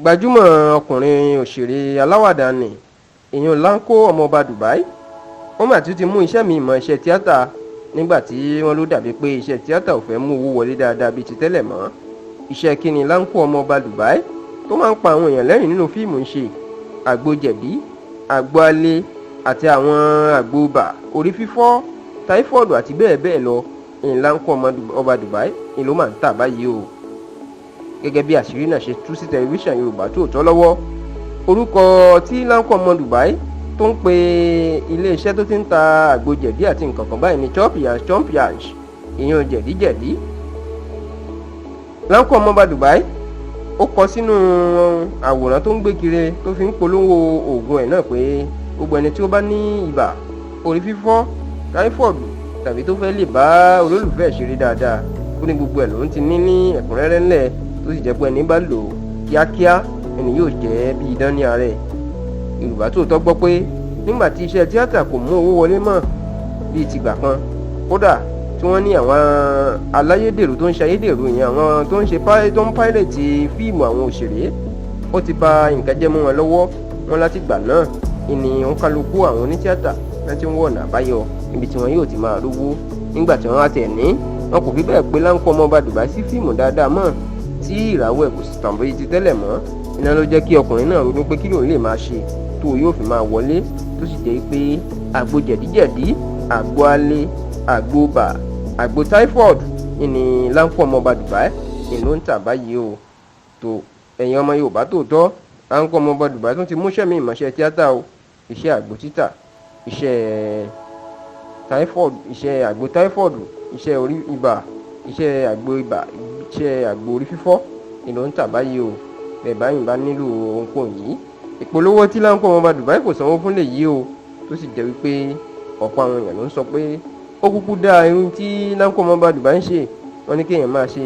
gbajúmọ̀ ọkùnrin òṣèré aláwàdà ni èèyàn Lanko Omo Dubai wọ́n mà tún ti mú iṣẹ́ mi mọ́ iṣẹ́ tíátà nígbà tí wọ́n ló dàbí pé iṣẹ́ tíátà ò fẹ́ mú owó wọlé dáadáa bíi ti tẹ́lẹ̀ mọ́. Iṣẹ́ kíni Lanko Omo Dubai tó máa ń pa àwọn èèyàn lẹ́rìn nínú fíìmù ń ṣe àgbo jẹ̀dí, àgbo alẹ́ àti àwọn àgbo ibà, orí fífọ́, táífọ́ọ̀dù àti bẹ́ẹ̀ bẹ́ẹ̀ lọ. Lanko Omo Dubai ni ló máa ń tà báyìí o. Gẹ́gẹ́ bí àṣírí náà ṣe tú sí tẹlifíṣàn Yorùbá Tòótọ́ lọ́wọ́, orúkọ tí Lanko Omo Dubai tó ń pe iléeṣẹ́ tó ti ń ta àgbo jẹ̀dí àti nǹkan kan báyìí ní chomp yansh ìyẹn jẹ̀díjẹ̀dí. Lanko Omo Dubai ó kọ sínú àwòrán tó ń gbé kiri tó fi ń polówó oògùn ẹ̀ náà pé gbogbo ẹni tí ó bá ní ibà, orí fífọ́, táífọ́ọ̀dù tàbí tó fẹ́ lè bá olólùfẹ́ ṣeré dáadáa, ó ní gbogbo ẹ̀ ló ń ti ní ẹ̀kúnrẹ́rẹ́ ńlẹ̀ tó sì jẹ́ pé ẹni bá lò ó kíákíá ẹni yóò jẹ́ bí idán ní ara ẹ̀. Yorùbá Tòótọ́ gbọ́ pé nígbà tí iṣẹ́ tíátà kò mú owó wọlé mọ́ bíi tìgbà kan, kódà tí wọ́n ní àwọn aláyédèrú tó ń ṣe ayédèrú yẹn, àwọn tó ń páírẹ̀tì fíìmù àwọn òṣèré, ó ti bà nǹkan jẹ́ mọ́ wọn lọ́wọ́. Wọn láti gbà náà ìní òǹkálukú àwọn onítíátà láti ń wọ̀ ọ̀nà àbáyọ níbi tí wọn yóò ti máa rówó. Nígbà tí wọ́n á tẹ̀ ní wọn kò fi bẹ́ẹ̀ pé Lanko Omo Dubai sí fíìmù dáadáa mọ́, tí ìràwọ̀ ẹ̀ kò sì tàn bóyá ti tẹ́lẹ̀ mọ́. Iná ló jẹ́ kí ọkùnrin náà ronú pé kí lòun lè máa ṣe tó yóò fi máa wọlé, tó sì jẹ́ pé àgbo jẹ̀díjẹ̀dí, àgbo alẹ́, àgbo ibà, àgbo typhoid ní Lanko Omo Dubai ní ló ń tà báyìí o. Tó ẹ̀yin ọmọ Yorùbá Tòótọ́, Lanko Omo Dubai tún ti múṣẹ́ mi ìmọ̀ṣẹ́ tíátà o. Iṣẹ́ àgbo títà, iṣẹ́ typhoid, iṣẹ́ àgbo typhoid, iṣẹ́ orí ibà, iṣẹ́ àgbo ibà, iṣẹ́ àgbo orí fífọ́ ní ló ń tà báyìí o. Bẹ́ẹ̀ báyìí bá nílò ohunkóhun yìí, ìpolówó tí Lanko Omo Dubai kò sanwó fún lè yí o, tó sì jẹ́ wípé ọ̀pọ̀ àwọn èèyàn ló ń sọ pé ó kúkú dá irun tí Lanko Omo Dubai ń ṣe. Wọ́n ní kéèyàn máa ṣe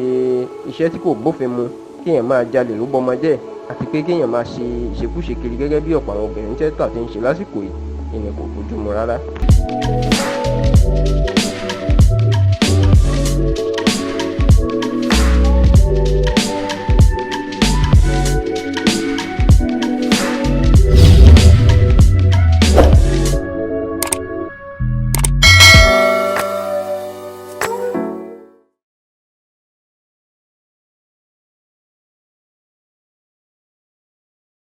iṣẹ́ tí kò bófin mu, kéèyàn máa jalè ló bọ́mọ jẹ́, àti pé kéèyàn máa ṣe ìṣekúṣe kiri gẹ́gẹ́ bí ọ̀pọ̀ àwọn obìnrin tíátà ti ń ṣe lásìkò yìí, ìyẹn kò bójú mu rárá.